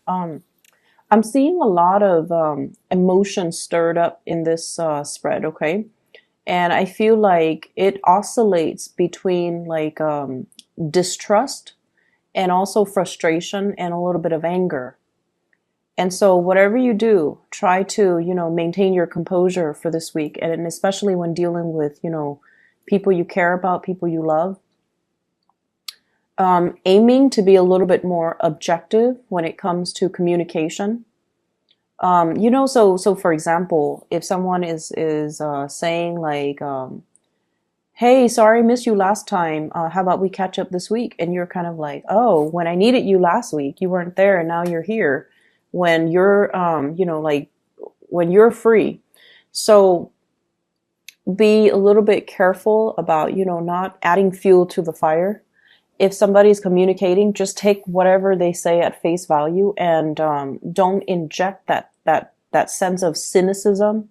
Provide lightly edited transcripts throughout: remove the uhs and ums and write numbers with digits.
Um, I'm seeing a lot of emotion stirred up in this spread, okay? And I feel like it oscillates between like distrust and also frustration and a little bit of anger. And so whatever you do, try to, maintain your composure for this week. And especially when dealing with, people you care about, people you love. Aiming to be a little bit more objective when it comes to communication. So for example, if someone is saying like, "Hey, sorry, I missed you last time. How about we catch up this week?" And you're kind of like, "Oh, when I needed you last week, you weren't there, and now you're here. When you're, like when you're free." So be a little bit careful about, not adding fuel to the fire. If somebody's communicating, just take whatever they say at face value and don't inject that sense of cynicism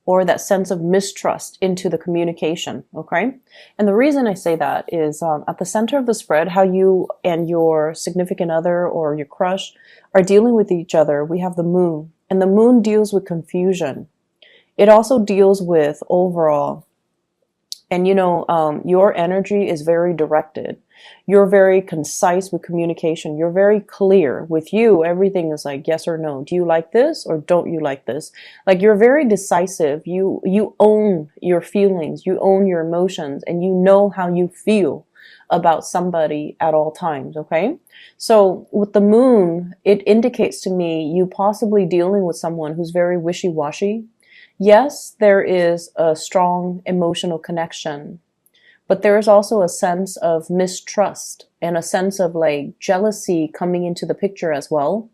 or that sense of mistrust into the communication. Okay, and the reason I say that is at the center of the spread, how you and your significant other or your crush are dealing with each other. We have the moon, and the moon deals with confusion. It also deals with overall. And your energy is very directed. You're very concise with communication. You're very clear. With you, everything is like yes or no. Do you like this or don't you like this? Like you're very decisive. You own your feelings. You own your emotions, and you know how you feel about somebody at all times. Okay. So with the moon, it indicates to me you possibly dealing with someone who's very wishy-washy. Yes, there is a strong emotional connection, but there is also a sense of mistrust and a sense of like jealousy coming into the picture as well,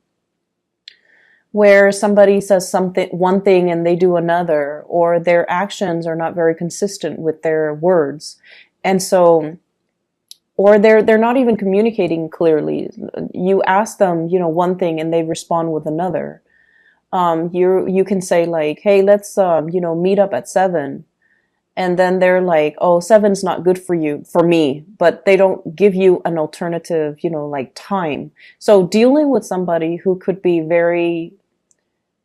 where somebody says something, one thing, and they do another, or their actions are not very consistent with their words. And so, or they're not even communicating clearly. You ask them, one thing and they respond with another. You can say like, "Hey, let's meet up at 7." And then they're like, "Oh, 7's not good for me," but they don't give you an alternative, like time. So dealing with somebody who could be very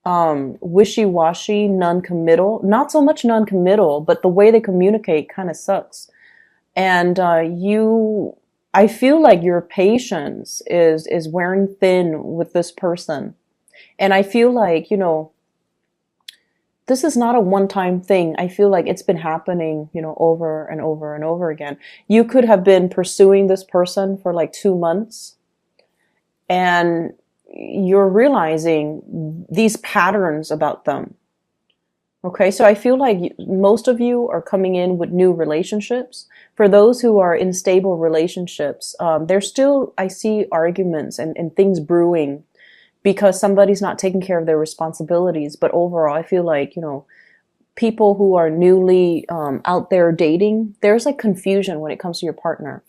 wishy-washy, non-committal, not so much non-committal, but the way they communicate kind of sucks. And I feel like your patience is wearing thin with this person. And I feel like, this is not a one-time thing. I feel like it's been happening, over and over and over again. You could have been pursuing this person for like 2 months, and you're realizing these patterns about them. Okay, so I feel like most of you are coming in with new relationships. For those who are in stable relationships, there's still, I see arguments and things brewing because somebody's not taking care of their responsibilities. But overall, I feel like, people who are newly out there dating, there's like confusion when it comes to your partner.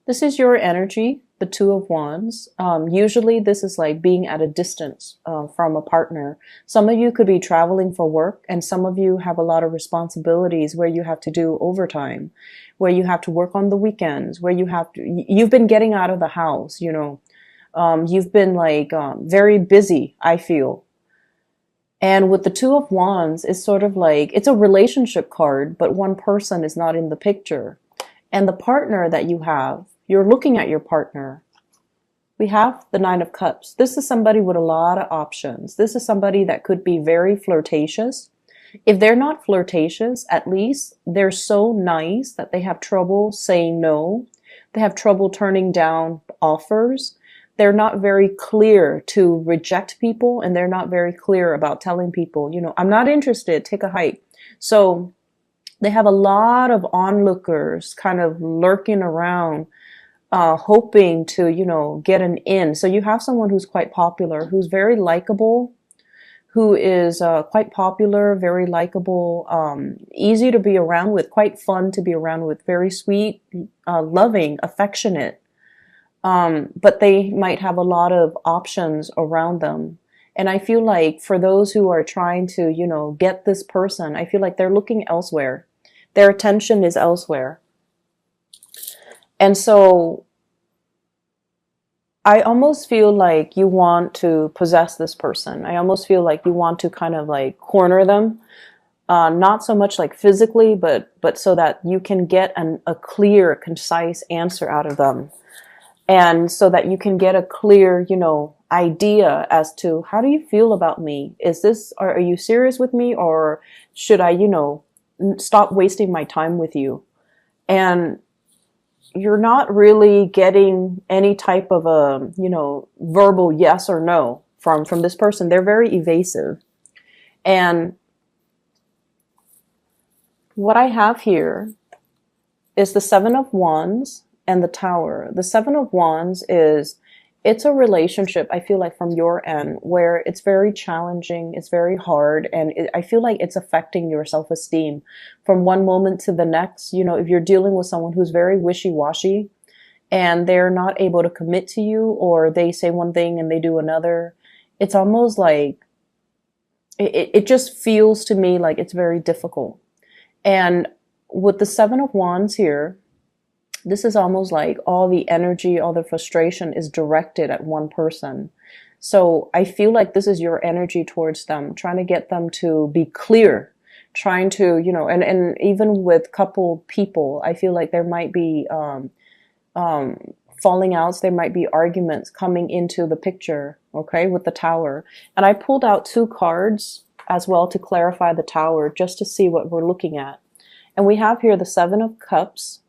This is your energy, the Two of Wands. Usually this is like being at a distance from a partner. Some of you could be traveling for work, and some of you have a lot of responsibilities where you have to do overtime, where you have to work on the weekends, where you've been getting out of the house, you've been like very busy, I feel. And with the Two of Wands, it's sort of like, it's a relationship card, but one person is not in the picture. And the partner that you have, you're looking at your partner. We have the Nine of Cups. This is somebody with a lot of options. This is somebody that could be very flirtatious. If they're not flirtatious, at least they're so nice that they have trouble saying no. They have trouble turning down offers. They're not very clear to reject people, and they're not very clear about telling people, "I'm not interested, take a hike." So they have a lot of onlookers kind of lurking around, hoping to, get an in. So you have someone who's quite popular, who's very likable, who is quite popular, very likable, easy to be around with, quite fun to be around with, very sweet, loving, affectionate. But they might have a lot of options around them. And I feel like for those who are trying to, get this person, I feel like they're looking elsewhere. Their attention is elsewhere. And so I almost feel like you want to possess this person. I almost feel like you want to kind of like corner them, not so much like physically, but so that you can get a clear, concise answer out of them, and so that you can get a clear, idea as to how do you feel about me? Is this, are you serious with me, or should I, stop wasting my time with you? And you're not really getting any type of a, verbal yes or no from this person. They're very evasive. And what I have here is the Seven of Wands and the Tower. The Seven of Wands is, it's a relationship, I feel like, from your end, where it's very challenging, it's very hard, and I feel like it's affecting your self-esteem from one moment to the next. If you're dealing with someone who's very wishy-washy and they're not able to commit to you, or they say one thing and they do another, it's almost like, it just feels to me like it's very difficult. And with the Seven of Wands here, this is almost like all the energy, all the frustration is directed at one person. So I feel like this is your energy towards them, trying to get them to be clear, trying to, and even with couple people, I feel like there might be falling outs, there might be arguments coming into the picture, okay, with the Tower. And I pulled out two cards as well to clarify the Tower, just to see what we're looking at. And we have here the Seven of Cups.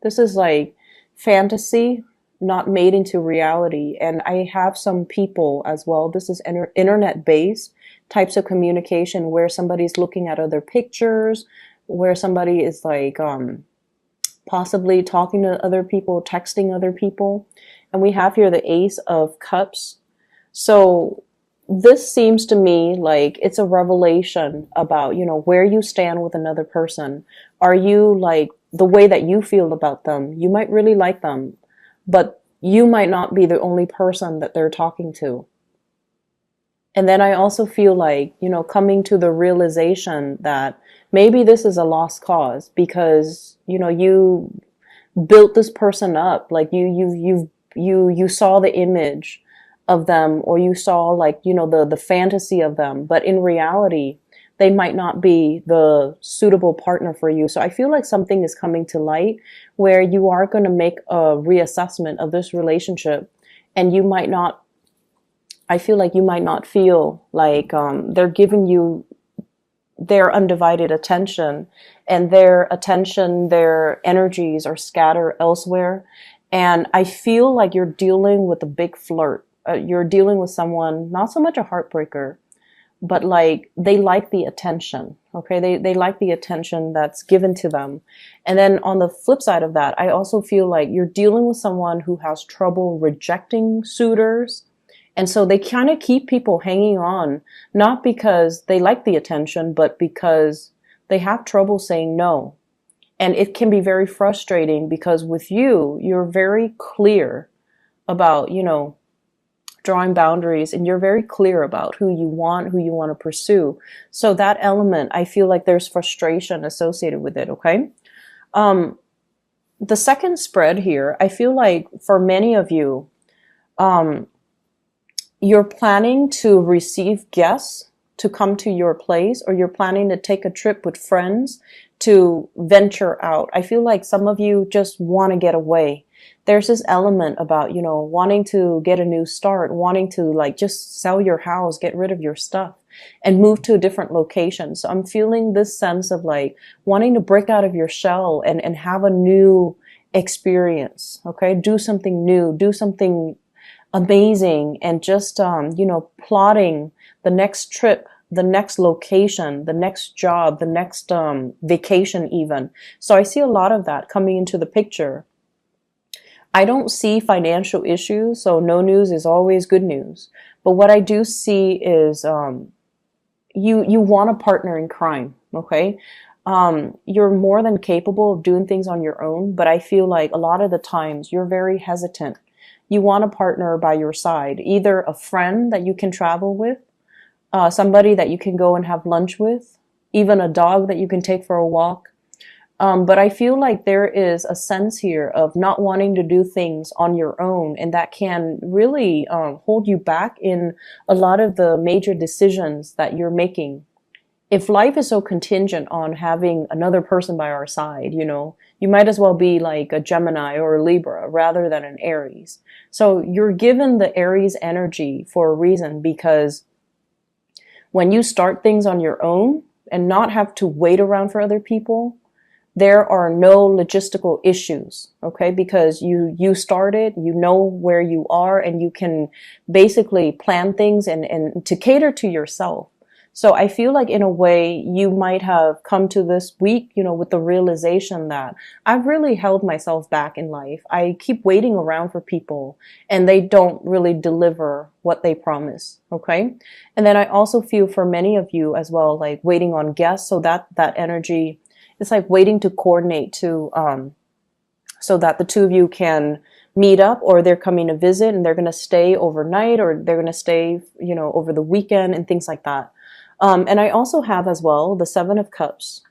This is like fantasy, not made into reality. And I have some people as well. This is internet-based types of communication where somebody's looking at other pictures, where somebody is like possibly talking to other people, texting other people. And we have here the Ace of Cups. So this seems to me like it's a revelation about, where you stand with another person. Are you like, the way that you feel about them, you might really like them, but you might not be the only person that they're talking to. And then I also feel like, coming to the realization that maybe this is a lost cause, because, you built this person up, like you saw the image of them, or you saw like, the fantasy of them, but in reality, they might not be the suitable partner for you. So I feel like something is coming to light where you are going to make a reassessment of this relationship, and you might not, I feel like you might not feel like they're giving you their undivided attention, and their attention, their energies are scattered elsewhere. And I feel like you're dealing with a big flirt. You're dealing with someone, not so much a heartbreaker, but like they like the attention. Okay. They like the attention that's given to them. And then on the flip side of that, I also feel like you're dealing with someone who has trouble rejecting suitors. And so they kind of keep people hanging on, not because they like the attention, but because they have trouble saying no. And it can be very frustrating because with you, you're very clear about, drawing boundaries, and you're very clear about who you want to pursue. So that element, I feel like there's frustration associated with it. Okay. The second spread here, I feel like for many of you, you're planning to receive guests to come to your place, or you're planning to take a trip with friends to venture out. I feel like some of you just want to get away. There's this element about, wanting to get a new start, wanting to like just sell your house, get rid of your stuff and move to a different location. So I'm feeling this sense of like wanting to break out of your shell and have a new experience. Okay. Do something new, do something amazing, and just, plotting the next trip, the next location, the next job, the next vacation even. So I see a lot of that coming into the picture. I don't see financial issues, so no news is always good news. But what I do see is you want a partner in crime, okay? You're more than capable of doing things on your own, but I feel like a lot of the times you're very hesitant. You want a partner by your side, either a friend that you can travel with, somebody that you can go and have lunch with, even a dog that you can take for a walk. But I feel like there is a sense here of not wanting to do things on your own, and that can really hold you back in a lot of the major decisions that you're making. If life is so contingent on having another person by our side, you might as well be like a Gemini or a Libra rather than an Aries. So you're given the Aries energy for a reason, because when you start things on your own and not have to wait around for other people, there are no logistical issues, okay? Because you started, you know where you are, and you can basically plan things and to cater to yourself. So I feel like in a way you might have come to this week, with the realization that I've really held myself back in life. I keep waiting around for people and they don't really deliver what they promise, okay? And then I also feel for many of you as well, like waiting on guests. So that energy, it's like waiting to coordinate to, so that the two of you can meet up, or they're coming to visit and they're going to stay overnight, or they're going to stay, over the weekend and things like that. And I also have as well the Seven of Cups,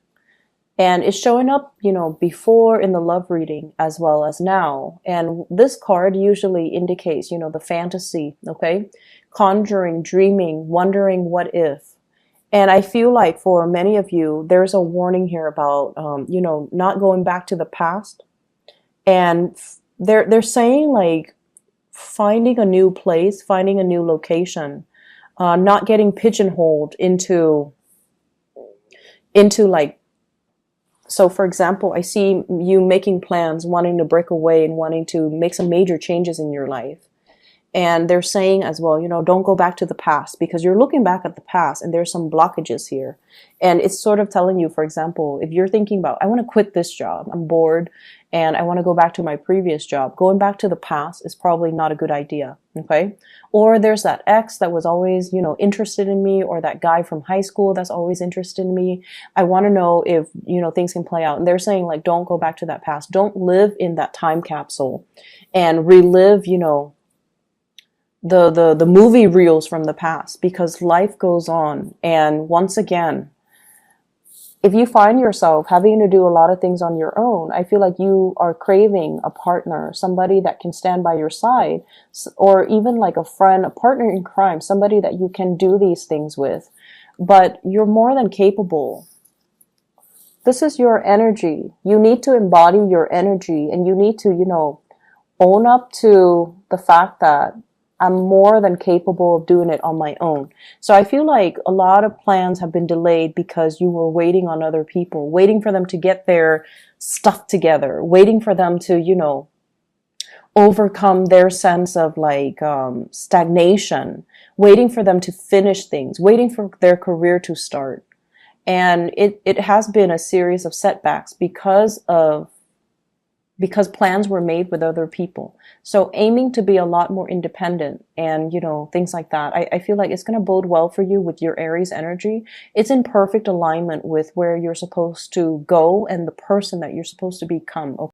and it's showing up, before in the love reading as well as now. And this card usually indicates, the fantasy, okay? Conjuring, dreaming, wondering what if. And I feel like for many of you, there's a warning here about, not going back to the past. And they're saying like finding a new place, finding a new location, not getting pigeonholed into like, so for example, I see you making plans, wanting to break away and wanting to make some major changes in your life. And they're saying as well, don't go back to the past, because you're looking back at the past and there's some blockages here. And it's sort of telling you, for example, if you're thinking about, I want to quit this job, I'm bored, and I want to go back to my previous job, going back to the past is probably not a good idea, okay? Or there's that ex that was always, interested in me, or that guy from high school that's always interested in me. I want to know if, things can play out. And they're saying like, don't go back to that past. Don't live in that time capsule and relive, the movie reels from the past, because life goes on. And once again, if you find yourself having to do a lot of things on your own, I feel like you are craving a partner, somebody that can stand by your side, or even like a friend, a partner in crime, somebody that you can do these things with. But you're more than capable. This is your energy. You need to embody your energy, and you need to, own up to the fact that I'm more than capable of doing it on my own. So I feel like a lot of plans have been delayed because you were waiting on other people, waiting for them to get their stuff together, waiting for them to, overcome their sense of like stagnation, waiting for them to finish things, waiting for their career to start. And it has been a series of setbacks because plans were made with other people. So aiming to be a lot more independent and, things like that. I feel like it's going to bode well for you with your Aries energy. It's in perfect alignment with where you're supposed to go and the person that you're supposed to become.